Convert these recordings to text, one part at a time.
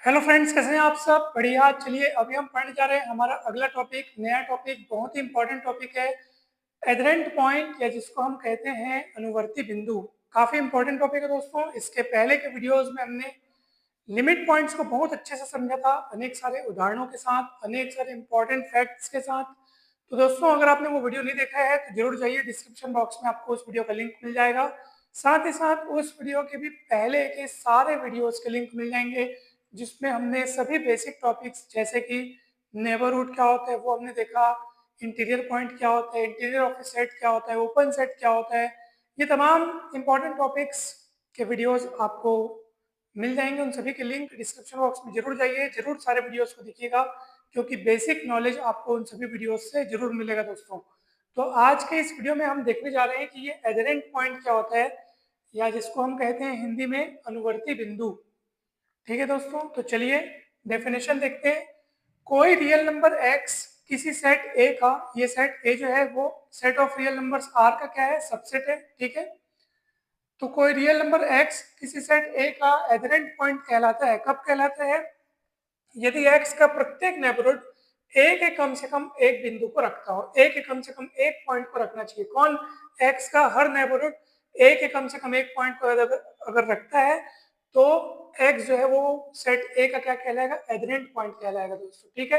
Hello friends, कैसे हैं आप सब? बढ़िया। चलिए अभी हम पढ़ने जा रहे हैं हमारा अगला टॉपिक, नया टॉपिक, बहुत ही इंपॉर्टेंट टॉपिक है एडरेंट पॉइंट, या जिसको हम कहते हैं अनुवर्ती बिंदु। काफी इंपॉर्टेंट टॉपिक है दोस्तों। इसके पहले के वीडियोस में हमने लिमिट पॉइंट्स को बहुत अच्छे से समझा था, अनेक सारे उदाहरणों के साथ, अनेक सारे इंपॉर्टेंट फैक्ट्स के साथ। तो दोस्तों, अगर आपने वो वीडियो नहीं देखा है तो जरूर जाइए, डिस्क्रिप्शन बॉक्स में आपको उस वीडियो का लिंक मिल जाएगा। साथ ही साथ उस वीडियो के भी पहले के सारे वीडियोस के लिंक मिल जाएंगे, जिसमें हमने सभी बेसिक टॉपिक्स जैसे कि नेबरहुड क्या होता है वो हमने देखा, इंटीरियर पॉइंट क्या होता है, इंटीरियर ऑफ सेट क्या होता है, ओपन सेट क्या होता है, ये तमाम इंपॉर्टेंट टॉपिक्स के वीडियोस आपको मिल जाएंगे। उन सभी के लिंक डिस्क्रिप्शन बॉक्स में जरूर जाइए, जरूर सारे वीडियोस को देखिएगा, क्योंकि बेसिक नॉलेज आपको उन सभी वीडियोस से जरूर मिलेगा दोस्तों। तो आज के इस वीडियो में हम देखने जा रहे हैं कि ये एडरेंट पॉइंट क्या होता है, या जिसको हम कहते हैं हिंदी में अनुवर्ती बिंदु। ठीक है दोस्तों, तो चलिए डेफिनेशन देखते हैं। कोई रियल नंबर x किसी सेट A का, ये सेट A जो है वो set of real numbers R का क्या है, सबसेट है। ठीक है, तो कोई रियल नंबर x किसी सेट A का एडरेंट पॉइंट कहलाता है। कब कहलाता है? यदि x का प्रत्येक नेबरहुड A के कम से कम एक बिंदु को रखता हो। A के कम से कम एक पॉइंट को रखना चाहिए। कौन? x का हर नेबरहुड A के कम से कम एक पॉइंट को अगर रखता है तो x जो है वो सेट A का क्या कहलाएगा, एडरेंट पॉइंट कहलाएगा दोस्तों। ठीक है,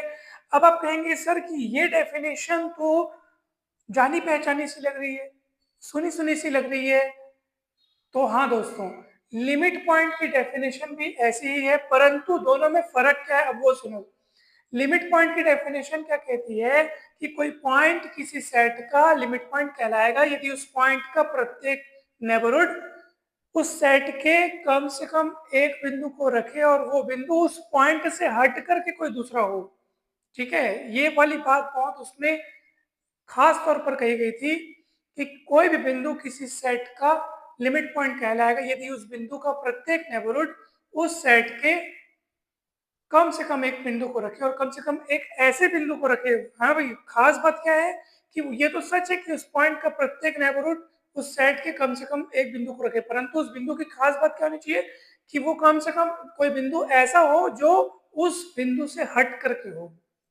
अब आप कहेंगे सर कि ये डेफिनेशन तो जानी पहचानी सी लग रही है, सुनी सुनी सी लग रही है। तो हाँ दोस्तों, लिमिट पॉइंट की डेफिनेशन भी ऐसी ही है, परंतु दोनों में फर्क क्या है अब वो सुनो। लिमिट पॉइंट की डेफिनेशन क्या कहती है कि कोई पॉइंट किसी सेट का लिमिट पॉइंट कहलाएगा यदि उस पॉइंट का प्रत्येक नेबरहुड उस सेट के कम से कम एक बिंदु को रखे और वो बिंदु उस पॉइंट से हट करके कोई दूसरा हो। ठीक है, ये वाली बात बहुत उसमें खास तौर पर कही गई थी कि कोई भी बिंदु किसी सेट का लिमिट पॉइंट कहलाएगा यदि उस बिंदु का प्रत्येक नेबरहुड उस सेट के कम से कम एक बिंदु को रखे, और कम से कम एक ऐसे बिंदु को रखे। हाँ भाई, खास बात क्या है कि ये तो सच है कि उस पॉइंट का प्रत्येक नेबरहुड उस सेट के कम से कम एक बिंदु को रखे, परंतु उस बिंदु की खास बात क्या होनी चाहिए कि वो कम से कम कोई बिंदु ऐसा हो जो उस बिंदु से हट करके हो।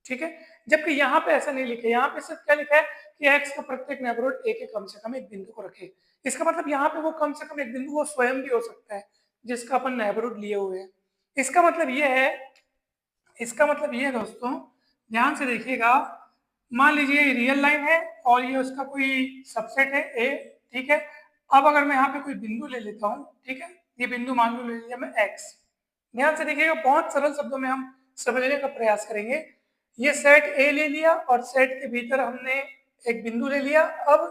ठीक है, जबकि यहाँ पे ऐसा नहीं लिखा है। यहाँ पे सिर्फ क्या लिखा है कि एक्स का प्रत्येक नेबरहुड ए के कम से कम एक बिंदु को रखे। इसका मतलब यहाँ पे वो कम से कम एक बिंदु वो स्वयं भी हो सकता है जिसका अपन नेबरहुड लिए हुए हैं। इसका मतलब ये है, इसका मतलब ये है दोस्तों, ध्यान से देखिएगा। मान लीजिए ये रियल लाइन है और ये उसका कोई सबसेट है ए। ठीक है, अब अगर मैं यहाँ पे कोई बिंदु ले लेता हूँ, ठीक है, ये बिंदु मान लो ले लिया मैं एक्स। ध्यान से देखिएगा, बहुत सरल शब्दों में हम समझने का प्रयास करेंगे। ये सेट ए ले लिया और सेट के भीतर हमने एक बिंदु ले लिया। अब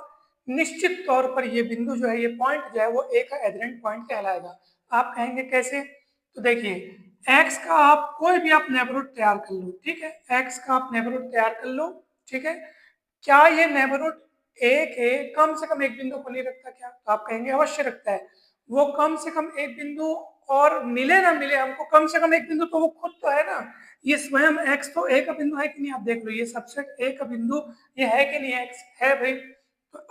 निश्चित तौर पर ये बिंदु जो है, ये पॉइंट जो है वो ए का एडरेंट पॉइंट कहलाएगा। आप कहेंगे कैसे? तो देखिए, एक्स का आप कोई भी आप नेबरहुड तैयार कर लो। ठीक है, एक्स का आप नेबरहुड तैयार कर लो। ठीक है, क्या ये नेबरहुड ए के कम से कम एक बिंदु को नहीं रखता क्या? तो आप कहेंगे अवश्य रखता है। वो कम से कम एक बिंदु, और मिले ना मिले हमको कम से कम एक बिंदु, तो वो खुद तो है ना। ये स्वयं एक्स तो ए का बिंदु है कि नहीं? आप देख लो, ये सबसेट ए का बिंदु ये है कि नहीं? एक्स है भाई।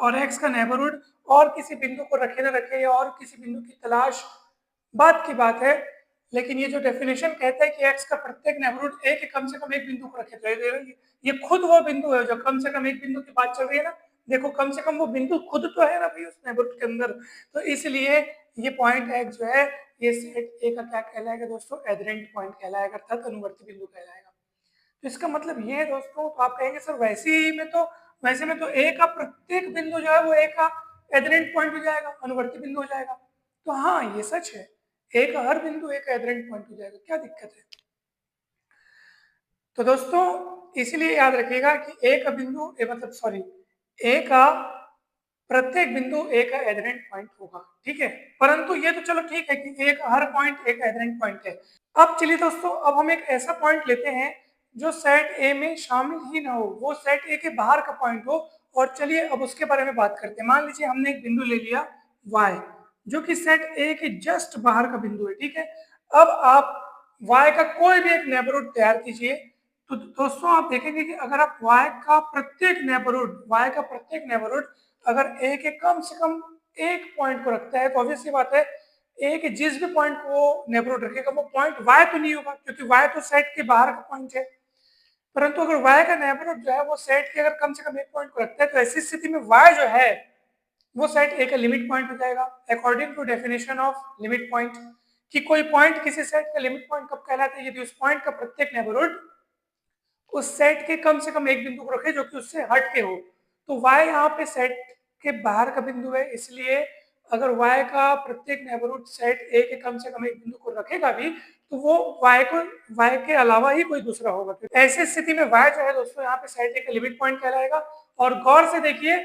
और एक्स का नेबरहुड और किसी बिंदु को रखे ना रखे, या और किसी बिंदु की तलाश बात की बात है। लेकिन ये जो डेफिनेशन कहता है कि एक्स का प्रत्येक नेबरहुड ए के कम से कम एक बिंदु को रखे, तो ये खुद वो बिंदु है जो कम से कम एक बिंदु की बात चल रही है ना। देखो, कम से कम वो बिंदु खुद तो है ना भाई उस नेबरहुड के अंदर। तो इसलिए ये पॉइंट एक्स जो है ये सेट ए का क्या कहलाएगा दोस्तों? एडरेंट पॉइंट कहलाएगा, अर्थात अनुवर्ती बिंदु कहलाएगा। तो इसका मतलब ये है दोस्तों, तो आप कहेंगे सर वैसे में तो ए का प्रत्येक बिंदु जो है वो ए का एडरेंट पॉइंट हो जाएगा, अनुवर्ती बिंदु हो जाएगा। तो हाँ, ये सच है, ए का हर बिंदु एक एडरेंट पॉइंट हो जाएगा, क्या दिक्कत है? तो दोस्तों, इसलिए याद रखिएगा कि ए का बिंदु मतलब सॉरी, ए का प्रत्येक बिंदु ए का एडरेंट पॉइंट होगा। ठीक है, परंतु ये तो चलो ठीक है कि एक हर पॉइंट एक एडरेंट पॉइंट है। अब चलिए दोस्तों, अब हम एक ऐसा पॉइंट लेते हैं जो सेट ए में शामिल ही ना हो, वो सेट ए के बाहर का पॉइंट हो। और चलिए अब उसके बारे में बात करते हैं। मान लीजिए हमने एक बिंदु ले लिया y, जो कि सेट ए के जस्ट बाहर का बिंदु है। ठीक है, अब आप y का कोई भी एक नेबरहुड तैयार कीजिए। तो दोस्तों, आप देखेंगे कि अगर आप y का प्रत्येक नेबरहुड अगर ए के कम से कम एक पॉइंट को रखता है, तो ऑब्वियस सी बात है ए के जिस भी पॉइंट को नेबरहुड रखेगा वो पॉइंट वाई तो नहीं होगा, क्योंकि वाई तो सेट के बाहर का पॉइंट है। परंतु अगर वाई का नेबरहुड जो है वो सेट के अगर कम से कम एक पॉइंट को रखता है, तो ऐसी स्थिति में वाई जो है वो सेट ए का लिमिट पॉइंट हो जाएगा according to definition of limit point. कि कोई पॉइंट किसी सेट का लिमिट पॉइंट कब कहलाता है, यदि उस पॉइंट का प्रत्येक नेबरहुड उस सेट के कम से कम एक बिंदु को रखे जो कि उससे हट के हो। तो y यहाँ पे सेट के बाहर का बिंदु है, इसलिए अगर y का प्रत्येक नेबरहुड सेट a के कम से कम एक बिंदु को रखेगा भी, तो वो y के अलावा ही कोई दूसरा होगा। तो ऐसी स्थिति में y जो है दोस्तों यहाँ पे सेट a का लिमिट पॉइंट कहलाएगा। और गौर से देखिए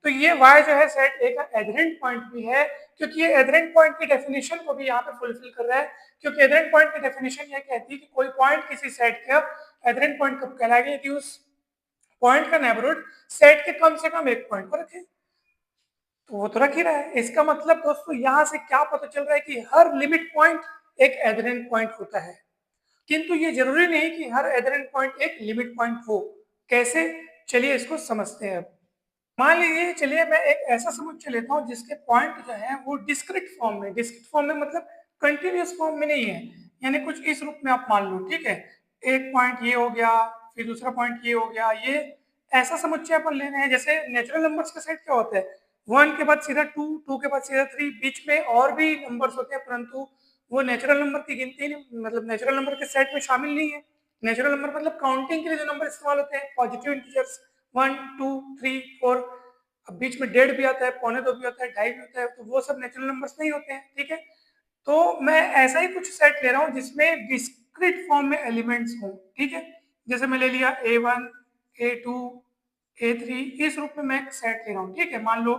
तो ये y जो है सेट a का एडहेरेंट पॉइंट भी है, क्योंकि ये एडहेरेंट पॉइंट की डेफिनेशन को भी यहाँ पे फुलफिल कर रहा है। क्योंकि एडहेरेंट पॉइंट की डेफिनेशन ये कहती है कि कोई पॉइंट किसी सेट का एडहेरेंट पॉइंट कब कहलाएगा, यदि उस पॉइंट का नेबरहुड सेट के कम से कम एक पॉइंट को रखे। तो वो तो रख ही रहा है। इसका मतलब दोस्तों यहाँ से क्या पता चल रहा है कि हर लिमिट पॉइंट एक एडहेरेंट पॉइंट होता है, किंतु ये जरूरी नहीं कि हर एडहेरेंट पॉइंट एक लिमिट पॉइंट हो। कैसे, चलिए इसको समझते हैं। अब मान लीजिए, चलिए मैं एक ऐसा समुच्चय लेता हूँ जिसके पॉइंट जो है वो डिस्क्रीट फॉर्म में, डिस्क्रीट फॉर्म में मतलब कंटिन्यूअस फॉर्म में नहीं है, यानी कुछ इस रूप में आप मान लो, ठीक है। एक पॉइंट ये हो गया, फिर दूसरा पॉइंट ये हो गया, ये ऐसा समुच्चय अपन ले रहे हैं। जैसे नेचुरल नंबर्स का सेट क्या होता है, 1 के बाद सीधा 2, 2 के बाद सीधा 3, बीच में और भी नंबर्स होते हैं, परंतु वो नेचुरल नंबर की गिनती नहीं, मतलब नेचुरल नंबर के सेट में शामिल नहीं है। नेचुरल नंबर मतलब काउंटिंग के लिए जो नंबर इस्तेमाल होते हैं, पॉजिटिव इंटीजर्स 1, 2, 3, 4, अब बीच में 1.5 भी आता है, 1.25 भी होता है, 2.5 भी होता है, तो वो सब नेचुरल नंबर्स नहीं होते हैं, ठीक है। तो मैं ऐसा ही कुछ सेट ले रहा हूँ जिसमें डिस्क्रीट फॉर्म में एलिमेंट्स हों, ठीक है। जैसे मैं ले लिया A1, A2, A3, इस रूप में मैं एक सेट ले रहा हूँ, ठीक है। मान लो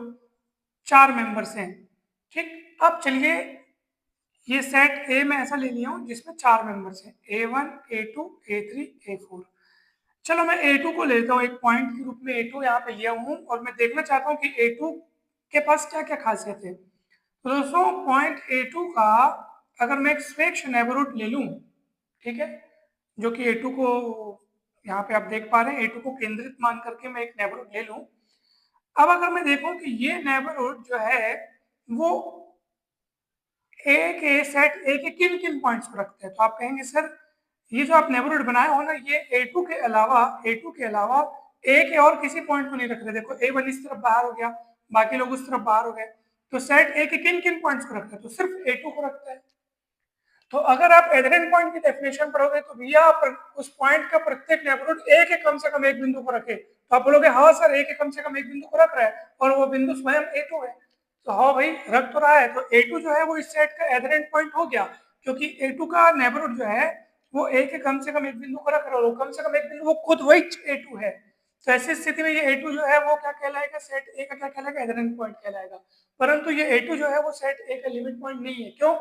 4 मेंबर्स हैं, ठीक। अब चलिए ये सेट ए में ऐसा ले लिया हूँ जिसमें 4 मेंबर्स हैं, A1, A2, A3, A4। चलो मैं A2 को लेता हूँ, एक पॉइंट के रूप में A2 यहाँ पे लिया हूँ, और मैं देखना चाहता हूँ कि A2 के पास क्या क्या खासियत है। तो दोस्तों पॉइंट A2 का अगर मैं एक स्वेच्छ नेबरहुड ले लूँ, ठीक है, जो कि A2 को यहाँ पे आप देख पा रहे हैं, A2 को केंद्रित मान करके मैं एक नेबरहुड ले लूँ। अब अगर मैं देखूँ कि ये नेबरहुड जो है वो ए के सेट ए के किन किन पॉइंट्स को रखते हैं, तो आप कहेंगे सर ये जो आप नेबरहुड बनाए हो ना, ये A2 के अलावा ए के और किसी पॉइंट को नहीं रख रहे। देखो A1 इस तरफ बाहर हो गया, बाकी लोग उस तरफ बाहर हो गए, तो सेट ए के किन किन पॉइंट्स को रखता है, तो सिर्फ A2 को रखता है। तो अगर आप एडहेरेंट पॉइंट की डेफिनेशन पढ़ोगे तो भैया उस पॉइंट का प्रत्येक नेबरहुड ए के कम से कम एक बिंदु को रखे, तो आप बोलोगे हाँ सर ए के कम से कम एक बिंदु को रख रहा है और वो बिंदु स्वयं A2 है। तो हाँ भाई रख तो रहा है, तो A2 जो है वो इस सेट का एडहेरेंट पॉइंट हो गया, क्योंकि A2 का नेबरहुड जो है वो ए के कम से कम एक बिंदु को रख रहा है, और कम से कम एक बिंदु वो खुद वही A2 है। तो ऐसी स्थिति में ये A2 जो है वो क्या कहलाएगा, सेट ए का क्या कहलाएगा, एडहेरेंट पॉइंट कहलाएगा। परंतु ये A2 जो है वो सेट ए का लिमिट पॉइंट नहीं है। क्यों?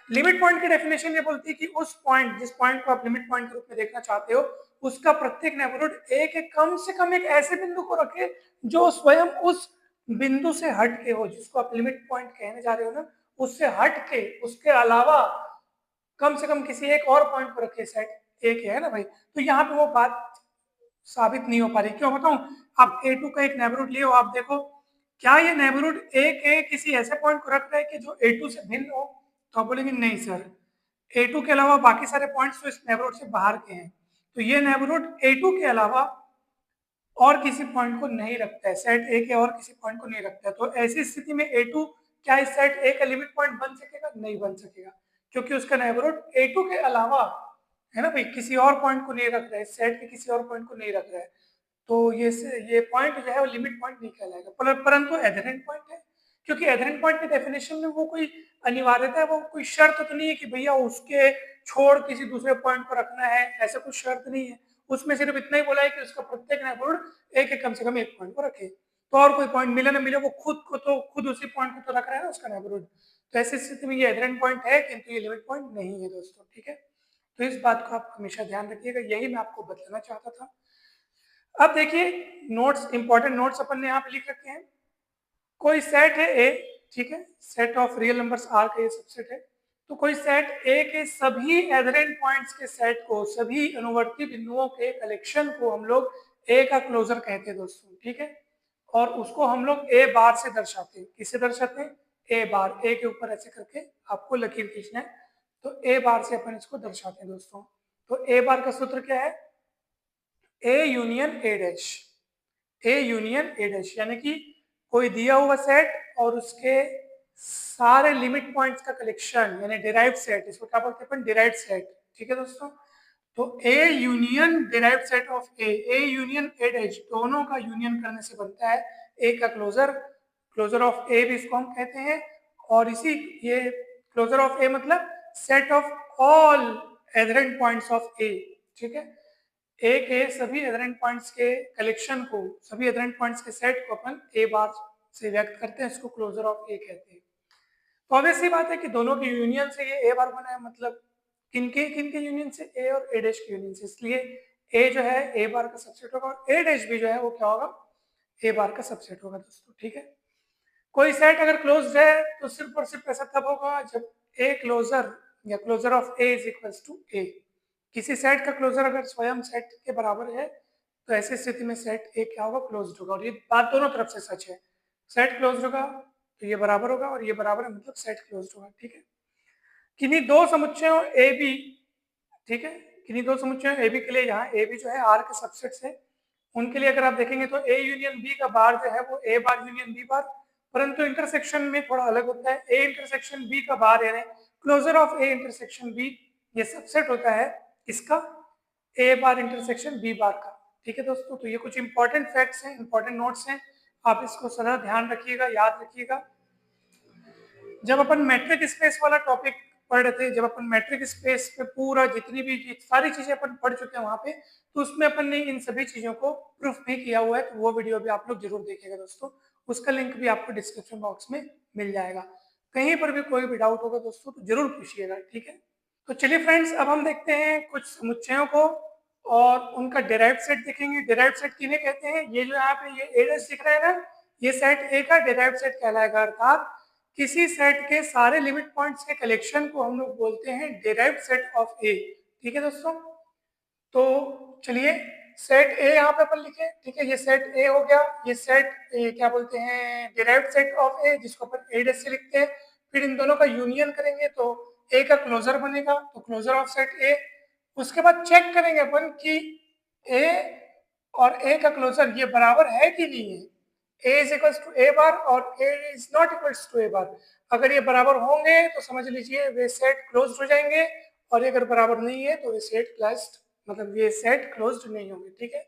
लिमिट पॉइंट की डेफिनेशन ये बोलती है कि उस पॉइंट, जिस पॉइंट को आप लिमिट पॉइंट के रूप में देखना चाहते हो, उसका प्रत्येक नेबरहुड ए के कम से कम एक ऐसे बिंदु को रखे जो स्वयं उस बिंदु से हट के हो, जिसको आप लिमिट पॉइंट कहने जा रहे हो ना, उससे हट के, उसके अलावा कम से कम किसी एक और पॉइंट को रखे, सेट ए के, है ना भाई। तो यहाँ पे वो बात साबित नहीं हो पा रही। क्यों बताऊं, आप A2 का एक नेबरहुड लिए हो, आप देखो क्या ये नेबरहुड ए के किसी ऐसे पॉइंट को रख रहा है कि जो A2 से भिन्न हो, तो आप बोलेंगे नहीं सर, A2 के अलावा बाकी सारे पॉइंट्स तो इस नेबरहुड से बाहर के हैं, तो ये नेबरहुड A2 के अलावा और किसी पॉइंट को नहीं रखता है, सेट ए के और किसी पॉइंट को नहीं रखता है। तो ऐसी स्थिति में A2 क्या इस सेट ए का लिमिट पॉइंट बन सकेगा? नहीं बन सकेगा, क्योंकि उसका नेबरहुड A2 के अलावा, है ना भाई, किसी और पॉइंट को नहीं रख रहा है, सेट के किसी और पॉइंट को नहीं रख रहा है। तो ये पॉइंट जो है वो लिमिट पॉइंट नहीं कहलाएगा, परंतु एडहेरेंट पॉइंट है, क्योंकि एडहेरेंट पॉइंट की डेफिनेशन में वो कोई अनिवार्यता है, वो कोई शर्त तो नहीं है कि भैया उसके छोड़ किसी दूसरे पॉइंट को रखना है, ऐसा कुछ शर्त नहीं है। उसमें सिर्फ इतना ही बोला है कि उसका प्रत्येक नेबरहुड एक कम से कम एक पॉइंट को रखे, तो और कोई पॉइंट मिले ना मिले वो खुद उसी पॉइंट को तो रख रहा है ना उसका नेबरहुड। तो ऐसी स्थिति में ये एडहेरेंट पॉइंट है, किंतु ये लिमिट पॉइंट नहीं है दोस्तों, ठीक है। तो इस बात को आप हमेशा ध्यान रखिएगा, यही मैं आपको बताना चाहता था। अब देखिए नोट्स, इंपॉर्टेंट नोट्स अपन ने यहाँ पे लिख रखे हैं। कोई सेट है ए, ठीक है, set of real numbers R का ये सबसेट है। तो कोई सेट ए के सभी एडहेरेंट पॉइंट्स के सेट को, सभी अनुवर्ती बिंदुओं के कलेक्शन को हम लोग ए का क्लोजर कहते हैं दोस्तों, ठीक है। और उसको हम लोग ए बार से दर्शाते हैं। किससे दर्शाते हैं? ए बार, ए के ऊपर ऐसे करके आपको लकीर खींचना है, तो ए बार से अपन इसको दर्शाते हैं दोस्तों। तो ए बार का सूत्र क्या है, A union A dash, A union A dash, यानी कि कोई दिया हुआ सेट और उसके सारे लिमिट पॉइंट्स का कलेक्शन, यानी डिराइव्ड सेट, इसको क्या बोलते हैं अपन, डिराइव्ड सेट। ठीक है दोस्तों, तो A union derived set of A union A dash, दोनों का यूनियन करने से बनता है ए का क्लोजर, क्लोजर ऑफ ए भी इसको हम कहते हैं। और इसी ये क्लोजर ऑफ ए मतलब set of all adherent points of A. ठीक है, ए के सभी एडहेरेंट पॉइंट्स के कलेक्शन को, सभी एडहेरेंट पॉइंट्स के सेट को अपन ए बार से व्यक्त करते हैं, इसको क्लोजर ऑफ ए कहते हैं। तो ऑब्वियस सी बात है कि दोनों की यूनियन से ये ए बार बना है, मतलब किनके यूनियन से, ए और ए डैश की यूनियन से, इसलिए ए जो है ए बार का सबसेट होगा और ए डैश भी जो है वो क्या होगा, ए बार का सबसेट होगा दोस्तों। ठीक है, कोई सेट अगर क्लोज्ड है तो सिर्फ और सिर्फ ऐसा तब होगा जब ए क्लोजर या closure of A is equals to A. किसी सेट का क्लोजर अगर स्वयं सेट के बराबर है तो ऐसी स्थिति में सेट ए क्या होगा, क्लोज्ड होगा। और ये बात दोनों तरफ से सच है, सेट क्लोज्ड होगा तो ये बराबर होगा और ये बराबर है मतलब सेट क्लोज्ड होगा। ठीक है, किन्हीं दो समुच्चयों ए बी, ठीक है, किन्हीं दो समुच्चयों ए बी के लिए, यहाँ ए बी जो है आर के सबसेट्स है, उनके लिए अगर आप देखेंगे तो ए यूनियन बी का बार जो है वो ए बार यूनियन बी बार, परंतु इंटरसेक्शन में थोड़ा अलग होता है। ए इंटरसेक्शन बी का बार यानी closure of A intersection B, ये सबसेट होता है इसका, ए बार इंटरसेक्शन बी बार का। ठीक है दोस्तों, तो ये कुछ इंपॉर्टेंट फैक्ट्स हैं, इंपॉर्टेंट नोट्स हैं, आप इसको सदा ध्यान रखिएगा, याद रखिएगा। जब अपन मैट्रिक स्पेस वाला टॉपिक पढ़ रहे थे, जब अपन मैट्रिक स्पेस पे पूरा जितनी भी सारी चीजें अपन पढ़ चुके हैं वहां पे, तो उसमें अपन ने इन सभी चीजों को प्रूफ नहीं किया हुआ है, तो वो वीडियो भी आप लोग जरूर देखिएगा दोस्तों, उसका लिंक भी आपको डिस्क्रिप्शन बॉक्स में मिल जाएगा। कहीं पर भी कोई भी डाउट होगा दोस्तों तो जरूर पूछिएगा। ठीक है, तो चलिए फ्रेंड्स, अब हम देखते हैं कुछ समुच्चयों को और उनका डिराइव्ड सेट देखेंगे। डिराइव्ड सेट किन्हें कहते हैं, ये जो यहाँ पे ये ए डैश दिख रहा है ना, ये सेट ए का डिराइव्ड सेट कहलाएगा, अर्थात किसी सेट के सारे लिमिट पॉइंट्स के कलेक्शन को हम लोग बोलते हैं डिराइव्ड सेट ऑफ ए। ठीक है दोस्तों, तो चलिए सेट ए यहाँ पे अपन लिखे। ठीक है, ये सेट ए हो गया, ये सेट क्या बोलते हैं, डिराइव्ड सेट ऑफ ए, जिसको अपन ए डैश से लिखते हैं। फिर इन दोनों का यूनियन करेंगे तो ए का क्लोजर बनेगा, तो क्लोजर ऑफ सेट ए। उसके बाद चेक करेंगे अपन कि ए और ए का क्लोजर ये बराबर है कि नहीं है, ए इज इक्वल्स टू ए बार और ए इज नॉट इक्वल्स टू ए बार। अगर ये बराबर होंगे तो समझ लीजिए वे सेट क्लोज्ड हो जाएंगे, और अगर बराबर नहीं है तो वे सेट क्लोज्ड, मतलब ये सेट क्लोज्ड नहीं होंगे। ठीक है,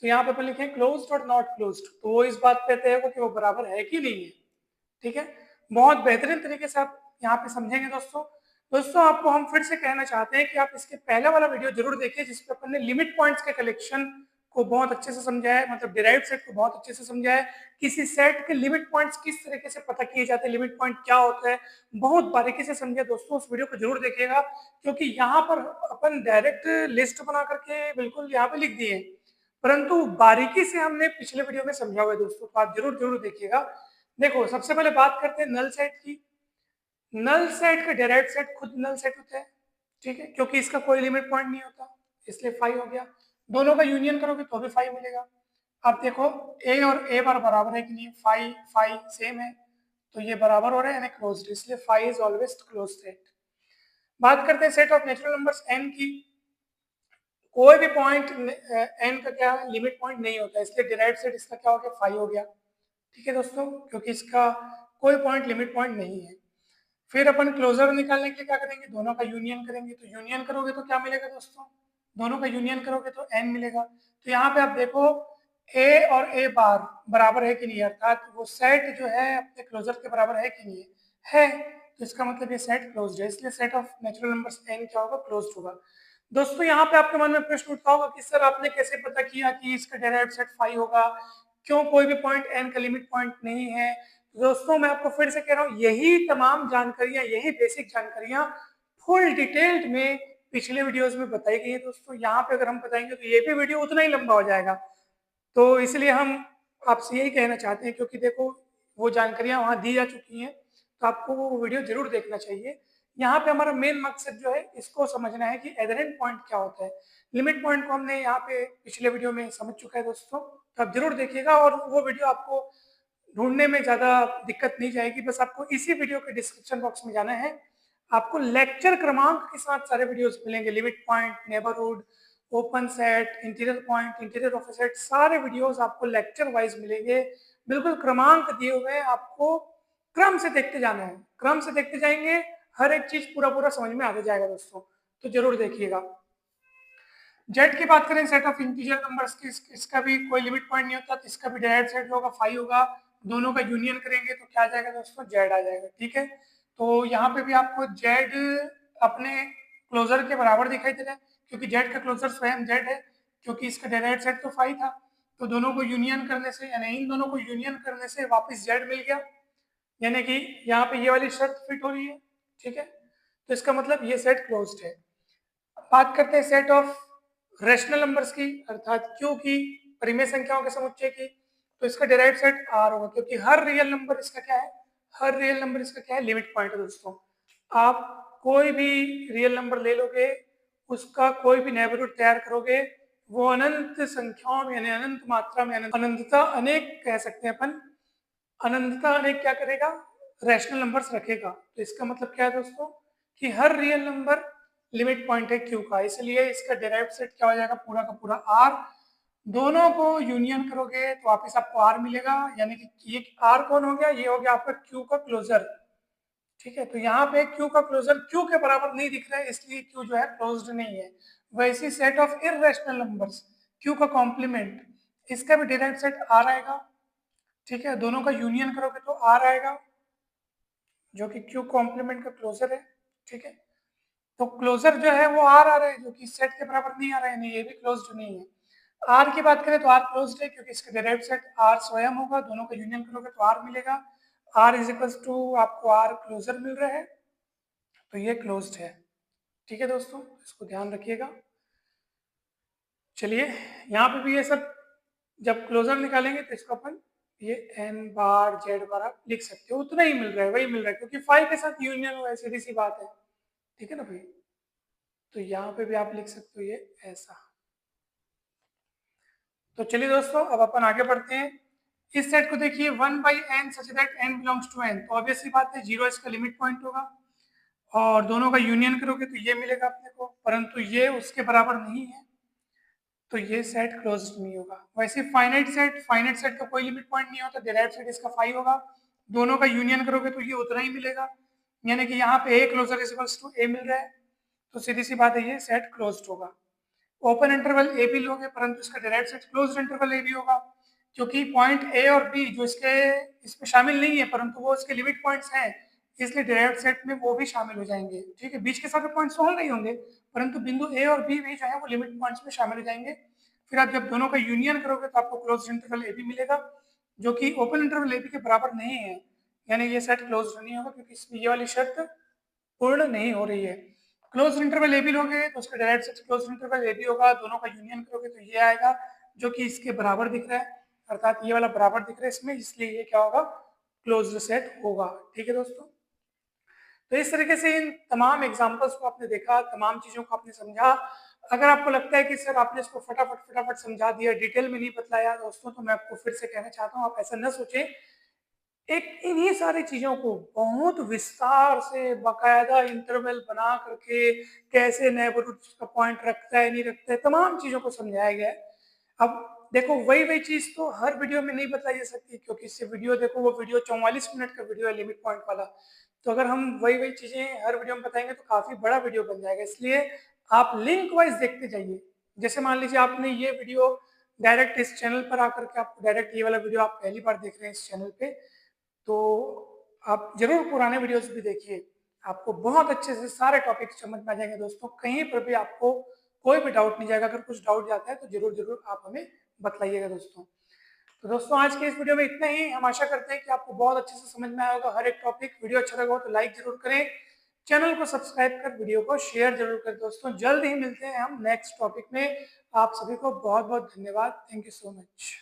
तो यहाँ पे अपन लिखें क्लोज्ड और नॉट क्लोज्ड, तो वो इस बात पे तय होगा कि वो बराबर है कि नहीं है। ठीक है, बहुत बेहतरीन तरीके से आप यहाँ पे समझेंगे दोस्तों। दोस्तों आपको हम फिर से कहना चाहते हैं कि आप इसके पहले वाला वीडियो जरूर देखिए, जिसपे अपन ने लिमिट पॉइंट्स के कलेक्शन को बहुत अच्छे से समझाया है, मतलब डिराइव्ड सेट को बहुत अच्छे से समझाया है, किसी सेट के लिमिट पॉइंट्स किस तरीके से पता किए जाते हैं, लिमिट पॉइंट क्या होता है, बहुत बारीकी से समझे दोस्तों। उस वीडियो को जरूर देखिएगा, क्योंकि यहाँ पर अपन डायरेक्ट लिस्ट बना करके बिल्कुल यहाँ पे लिख दिए, परंतु बारीकी से हमने पिछले वीडियो में समझा हुआ है दोस्तों, तो आप जरूर जरूर देखिएगा। देखो सबसे पहले बात करते हैं नल सेट की। नल सेट का डिराइव्ड सेट खुद नल सेट होता है। ठीक है, क्योंकि इसका कोई लिमिट पॉइंट नहीं होता, इसलिए 5 हो गया। दोनों का यूनियन करोगे तो भी 5 मिलेगा। अब देखो ए और ए बार बराबर है कि नहीं, 5 5 सेम है, तो ये बराबर हो रहे हैं यानी क्लोज्ड, इसलिए 5 इज ऑलवेज क्लोज सेट। बात करते हैं set of natural numbers n की। कोई भी पॉइंट n का क्या लिमिट पॉइंट नहीं होता, इसलिए डिराइव्ड सेट इसका क्या हो गया, 5 हो गया। ठीक है दोस्तों, क्योंकि इसका कोई पॉइंट लिमिट पॉइंट नहीं है। फिर अपन क्लोजर निकालने के लिए क्या करेंगे, दोनों का यूनियन करेंगे, तो यूनियन करोगे तो क्या मिलेगा दोस्तों, दोनों का यूनियन करोगे तो n मिलेगा। तो यहाँ पे आप देखो a और a बार बराबर है कि नहीं, अर्थात वो सेट जो है अपने क्लोजर के बराबर है कि नहीं है, तो इसका मतलब ये सेट क्लोज्ड है, इसलिए set of natural numbers n क्या होगा, क्लोज्ड होगा। दोस्तों यहाँ पे आपके मन में प्रश्न उठता होगा कि सर आपने कैसे पता किया कि इसका डिराइव्ड सेट 5 होगा, क्यों कोई भी पॉइंट n का लिमिट पॉइंट नहीं है। दोस्तों मैं आपको फिर से कह रहा हूँ, यही तमाम जानकारियां, यही बेसिक जानकारियां फुल डिटेल्ड में पिछले वीडियोस में बताई गई है दोस्तों। यहाँ पे अगर हम बताएंगे तो ये भी वीडियो उतना ही लंबा हो जाएगा, तो इसलिए हम आपसे यही कहना चाहते हैं, क्योंकि देखो वो जानकारियां वहाँ दी जा चुकी हैं, तो आपको वो वीडियो जरूर देखना चाहिए। यहाँ पे हमारा मेन मकसद जो है इसको समझना है कि एडहेरेंट पॉइंट क्या होता है। लिमिट पॉइंट को हमने यहाँ पे पिछले वीडियो में समझ चुका है दोस्तों, तो आप जरूर देखिएगा, और वो वीडियो आपको ढूंढने में ज़्यादा दिक्कत नहीं जाएगी। बस आपको इसी वीडियो के डिस्क्रिप्शन बॉक्स में जाना है, आपको लेक्चर क्रमांक के साथ सारे वीडियोस मिलेंगे। Limit point, neighbourhood, open set, interior point, interior of set, सारे वीडियोस आपको लेक्चर वाइज मिलेंगे। बिल्कुल क्रमांक दिए हुए हैं, आपको क्रम से देखते जाना है। क्रम से देखते जाएंगे, हर एक चीज पूरा पूरा समझ में आते जाएगा दोस्तों, तो जरूर देखिएगा। जेड की बात करें, सेट ऑफ इंटीजर नंबर्स की, इसका भी कोई लिमिट पॉइंट नहीं होता, तो इसका भी डायरेक्ट सेट होगा, 5 होगा। दोनों का यूनियन करेंगे तो क्या आ जाएगा दोस्तों, जेड आ जाएगा। ठीक है, तो यहाँ पे भी आपको जेड अपने क्लोजर के बराबर दिखाई दे रहा है, क्योंकि जेड का क्लोजर स्वयं जेड है, क्योंकि इसका डायरेक्ट सेट तो 5 था। तो दोनों को यूनियन करने से, यानी इन दोनों को यूनियन करने से वापस जेड मिल गया, यानी कि यहाँ पे ये वाली शर्त फिट हो रही है। ठीक है, तो इसका मतलब ये सेट क्लोज्ड है। बात करते हैं सेट ऑफ रेशनल नंबर्स की, अर्थात क्यू की, परिमेय संख्याओं के समुच्चय की। तो इसका डिराइव सेट आर होगा, क्योंकि हर रियल नंबर इसका क्या है, हर रियल नंबर इसका क्या है, लिमिट पॉइंट है दोस्तों। आप कोई भी रियल नंबर ले लोगे, उसका कोई भी नेबरहुड तैयार करोगे, वो अनंत संख्याओं में, यानी अनंत मात्रा में, अनंतता अनेक कह सकते हैं अपन, अनंतता अनेक क्या करेगा, रैशनल नंबर्स रखेगा। तो इसका मतलब क्या है दोस्तों, कि हर रियल नंबर लिमिट पॉइंट है क्यू का, इसलिए इसका डिराइव्ड सेट क्या हो जाएगा, पूरा का पूरा आर। दोनों को यूनियन करोगे तो वापस आपको आर मिलेगा, यानी कि ये आर कौन हो गया, ये हो गया आपका क्यू का क्लोजर। ठीक है, तो यहाँ पे क्यू का क्लोजर क्यू के बराबर नहीं दिख रहा है, इसलिए क्यू जो है क्लोज्ड नहीं है। वैसी set of irrational numbers, Q का कॉम्प्लीमेंट, इसका भी डिराइव्ड सेट आर आएगा। ठीक है, दोनों का यूनियन करोगे तो आर आएगा, जो कि क्यू कॉम्प्लीमेंट का क्लोजर है। ठीक है, तो क्लोजर जो है वो आर आ रहा है, जो कि सेट के बराबर नहीं आ रहा है, नहीं ये भी क्लोज्ड नहीं है। आर की बात करें तो आर क्लोज्ड है, क्योंकि इसका डिराइव्ड सेट आर स्वयं होगा, दोनों का यूनियन करोगे तो आर मिलेगा। आर इज इक्वल टू आपको आर क्लोजर मिल रहा है, तो ये क्लोज्ड है। ठीक है दोस्तों, इसको ध्यान रखिएगा। चलिए, यहाँ पे भी ये सब जब क्लोजर निकालेंगे तो इसको अपन ये एन बार जेड बार आप लिख सकते हो, उतना ही मिल रहा है, वही मिल रहा है, क्योंकि 5 के साथ यूनियन हुआ है, सीधी सी बात है। ठीक है ना भाई, तो यहाँ पे भी आप लिख सकते हो ये ऐसा। तो चलिए दोस्तों, अब अपन आगे बढ़ते हैं। इस सेट को देखिए, 1/n such that n belongs to n, तो ऑब्वियसली बात है 0 इसका लिमिट पॉइंट होगा, और दोनों का यूनियन करोगे तो ये मिलेगा अपने को, परंतु ये उसके बराबर नहीं है, तो ये सेट क्लोज नहीं होगा। वैसे फाइनाइट सेट का कोई लिमिट पॉइंट नहीं होता, डिराइव्ड सेट इसका 5 होगा, दोनों का यूनियन करोगे तो ये उतना ही मिलेगा, यानी कि यहाँ पे A closure is equals to A मिल रहा है, तो सीधी सी बात है ये सेट क्लोज्ड होगा। ओपन इंटरवल ए भी लोगे, परंतु इसका direct set closed interval A भी होगा, क्योंकि पॉइंट ए और बी जो इसमें शामिल नहीं है, परंतु वो इसके लिमिट पॉइंट्स हैं, इसलिए डायरेक्ट सेट में वो भी शामिल हो जाएंगे। ठीक है, बीच के सारे पॉइंट्स तो हल नहीं होंगे, परंतु बिंदु ए और बी भी जो है वो लिमिट पॉइंट्स में शामिल हो जाएंगे। फिर आप जब दोनों का यूनियन करोगे तो आपको क्लोज्ड इंटरवल ए भी मिलेगा, जो कि ओपन इंटरवल ए बी के बराबर नहीं है, यानी ये सेट क्लोज्ड नहीं होगा, क्योंकि इसमें ये वाली शर्त पूर्ण नहीं हो रही है। क्लोज इंटरवल ए बी लोगे तो उसका direct set close interval A B होगा, दोनों का यूनियन करोगे तो ये आएगा, जो कि इसके बराबर दिख रहा है, अर्थात ये वाला बराबर दिख रहा है इसमें, इसलिए ये क्या होगा, क्लोज्ड सेट होगा। ठीक है दोस्तों, तो इस तरीके से इन तमाम एग्जांपल्स को आपने देखा, तमाम चीजों को आपने समझा। अगर आपको लगता है कि सर आपने इसको फटाफट समझा दिया, डिटेल में नहीं बतलाया दोस्तों, तो मैं आपको फिर से कहना चाहता हूँ, आप ऐसा न सोचें। एक इन्हीं सारी चीजों को बहुत विस्तार से बाकायदा इंटरवल बना करके, कैसे नेबरहुड का पॉइंट रखता है नहीं रखता है, तमाम चीजों को समझाया गया है। अब देखो, वही चीज तो हर वीडियो में नहीं बताई जा सकती, क्योंकि इससे वीडियो देखो, वो वीडियो 44 मिनट का वीडियो है लिमिट पॉइंट वाला, तो अगर हम वही चीजें हर वीडियो में बताएंगे तो काफी बड़ा वीडियो बन जाएगा। इसलिए आप लिंक वाइज देखते जाइए। जैसे मान लीजिए आपने ये वीडियो डायरेक्ट इस चैनल पर आकर के, आपको डायरेक्ट ये वाला वीडियो आप पहली बार देख रहे हैं इस चैनल पे, तो आप जरूर पुराने वीडियोस भी देखिए, आपको बहुत अच्छे से सारे टॉपिक समझ में आ जाएंगे दोस्तों। कहीं पर भी आपको कोई भी डाउट नहीं जाएगा, अगर कुछ डाउट जाता है तो जरूर जरूर आप हमें बतलाइएगा दोस्तों। तो दोस्तों, आज के इस वीडियो में इतना ही। हम आशा करते हैं कि आपको बहुत अच्छे से समझ में आया होगा हर एक टॉपिक। वीडियो अच्छा लगा हो तो लाइक जरूर करें, चैनल को सब्सक्राइब कर वीडियो को शेयर जरूर करें दोस्तों। जल्द ही मिलते हैं हम नेक्स्ट टॉपिक में। आप सभी को बहुत बहुत धन्यवाद। Thank you so much.